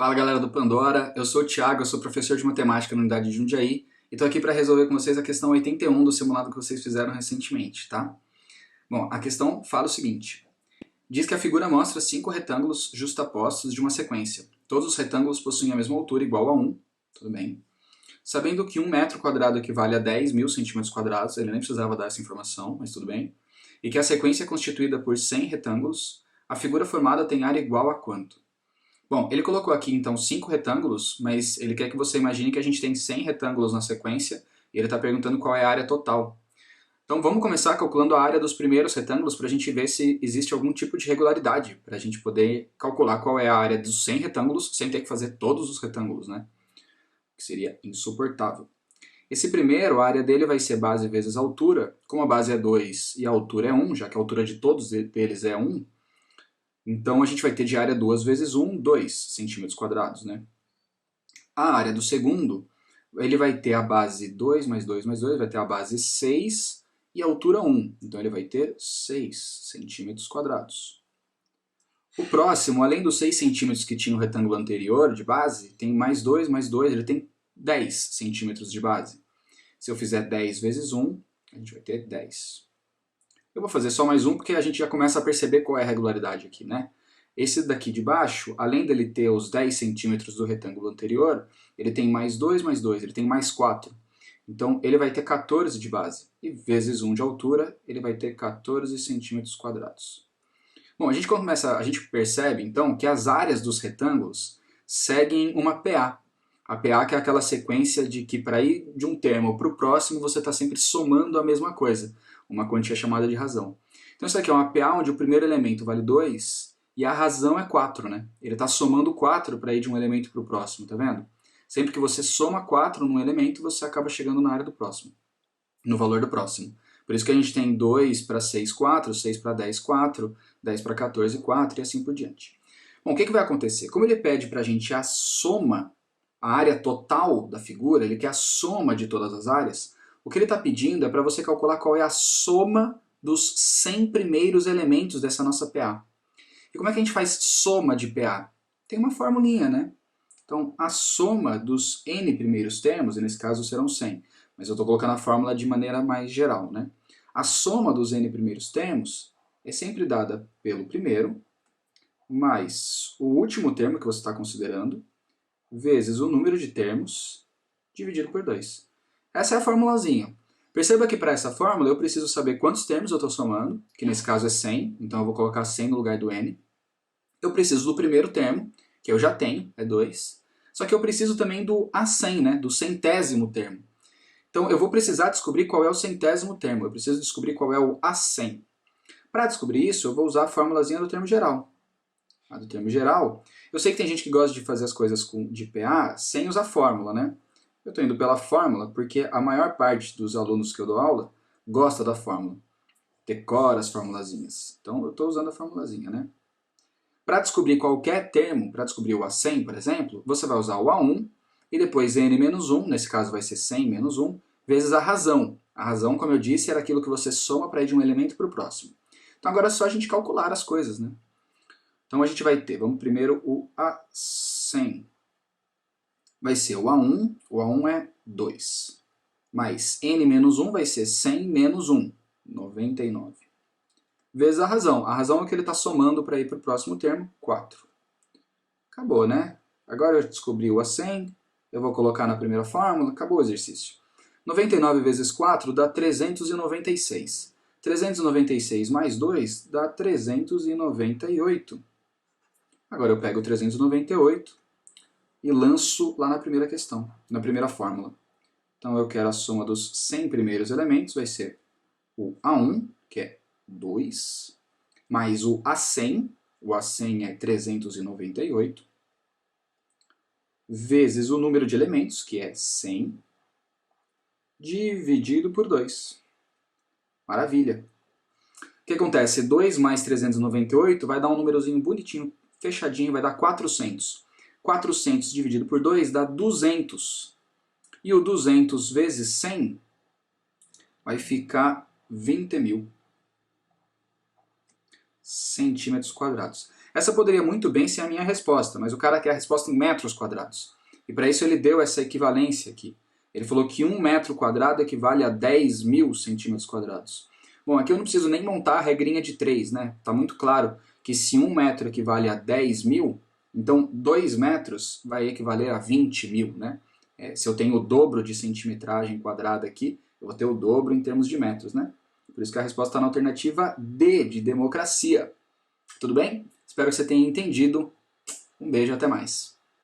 Fala galera do Pandora, eu sou o Thiago, eu sou professor de matemática na unidade de Jundiaí e estou aqui para resolver com vocês a questão 81 do simulado que vocês fizeram recentemente, tá? Bom, a questão fala o seguinte: diz que a figura mostra 5 retângulos justapostos de uma sequência. Todos os retângulos possuem a mesma altura, igual a 1, tudo bem? Sabendo que 1 metro quadrado equivale a 10.000 centímetros quadrados, ele nem precisava dar essa informação, mas tudo bem, e que a sequência é constituída por 100 retângulos, a figura formada tem área igual a quanto? Bom, ele colocou aqui então 5 retângulos, mas ele quer que você imagine que a gente tem 100 retângulos na sequência e ele está perguntando qual é a área total. Então vamos começar calculando a área dos primeiros retângulos para a gente ver se existe algum tipo de regularidade, para a gente poder calcular qual é a área dos 100 retângulos sem ter que fazer todos os retângulos, né? Que seria insuportável. Esse primeiro, a área dele vai ser base vezes altura. Como a base é 2 e a altura é 1, já que a altura de todos eles é 1, então a gente vai ter de área 2 vezes 1, 2 centímetros quadrados, né? A área do segundo, ele vai ter a base 2 mais 2 mais 2, vai ter a base 6 e a altura 1. Então ele vai ter 6 centímetros quadrados. O próximo, além dos 6 centímetros que tinha o retângulo anterior de base, tem mais 2 mais 2, ele tem 10 centímetros de base. Se eu fizer 10 vezes 1, a gente vai ter 10. Eu vou fazer só mais um porque a gente já começa a perceber qual é a regularidade aqui, né? Esse daqui de baixo, além dele ter os 10 centímetros do retângulo anterior, ele tem mais 2 mais 2, ele tem mais 4. Então ele vai ter 14 de base. E vezes 1 de altura, ele vai ter 14 centímetros quadrados. Bom, a gente percebe então que as áreas dos retângulos seguem uma PA. A PA que é aquela sequência de que para ir de um termo para o próximo você está sempre somando a mesma coisa. Uma quantia chamada de razão. Então isso aqui é uma PA onde o primeiro elemento vale 2 e a razão é 4, né? Ele está somando 4 para ir de um elemento para o próximo, tá vendo? Sempre que você soma 4 num elemento, você acaba chegando na área do próximo, no valor do próximo. Por isso que a gente tem 2 para 6, 4, 6 para 10, 4, 10 para 14, 4 e assim por diante. Bom, o que vai acontecer? Como ele pede para a gente a soma, a área total da figura, ele quer a soma de todas as áreas, o que ele está pedindo é para você calcular qual é a soma dos 100 primeiros elementos dessa nossa PA. E como é que a gente faz soma de PA? Tem uma formulinha, né? Então, a soma dos n primeiros termos, e nesse caso serão 100, mas eu estou colocando a fórmula de maneira mais geral, né? A soma dos n primeiros termos é sempre dada pelo primeiro, mais o último termo que você está considerando, vezes o número de termos, dividido por 2. Essa é a formulazinha. Perceba que para essa fórmula eu preciso saber quantos termos eu estou somando, que nesse caso é 100, então eu vou colocar 100 no lugar do n. Eu preciso do primeiro termo, que eu já tenho, é 2. Só que eu preciso também do A100, né, do centésimo termo. Então eu vou precisar descobrir qual é o centésimo termo, eu preciso descobrir qual é o A100. Para descobrir isso, eu vou usar a formulazinha do termo geral. A do termo geral, eu sei que tem gente que gosta de fazer as coisas de PA sem usar fórmula, né? Eu estou indo pela fórmula porque a maior parte dos alunos que eu dou aula gosta da fórmula. Decora as formulazinhas. Então eu estou usando a formulazinha, né? Para descobrir qualquer termo, para descobrir o A100, por exemplo, você vai usar o A1 e depois n menos 1, nesse caso vai ser 100 menos 1, vezes a razão. A razão, como eu disse, era aquilo que você soma para ir de um elemento para o próximo. Então agora é só a gente calcular as coisas, né? Então a gente vai ter, vamos primeiro o A100. Vai ser o A1 é 2. Mais n menos 1 vai ser 100 menos 1, 99. Vezes a razão é o que ele está somando para ir para o próximo termo, 4. Acabou, né? Agora eu descobri o A100, eu vou colocar na primeira fórmula, acabou o exercício. 99 vezes 4 dá 396. 396 mais 2 dá 398. Agora eu pego o 398 e lanço lá na primeira questão, na primeira fórmula. Então eu quero a soma dos 100 primeiros elementos, vai ser o A1, que é 2, mais o A100 é 398, vezes o número de elementos, que é 100, dividido por 2. Maravilha! O que acontece? 2 mais 398 vai dar um númerozinho bonitinho, fechadinho, vai dar 400. 400 dividido por 2 dá 200. E o 200 vezes 100 vai ficar 20.000 centímetros quadrados. Essa poderia muito bem ser a minha resposta, mas o cara quer a resposta em metros quadrados. E para isso ele deu essa equivalência aqui. Ele falou que 1 metro quadrado equivale a 10.000 centímetros quadrados. Bom, aqui eu não preciso nem montar a regrinha de 3, né? Tá muito claro que se 1 metro equivale a 10.000, então 2 metros vai equivaler a 20.000, né? Se eu tenho o dobro de centimetragem quadrada aqui, eu vou ter o dobro em termos de metros, né? Por isso que a resposta está na alternativa D, de democracia. Tudo bem? Espero que você tenha entendido. Um beijo, até mais.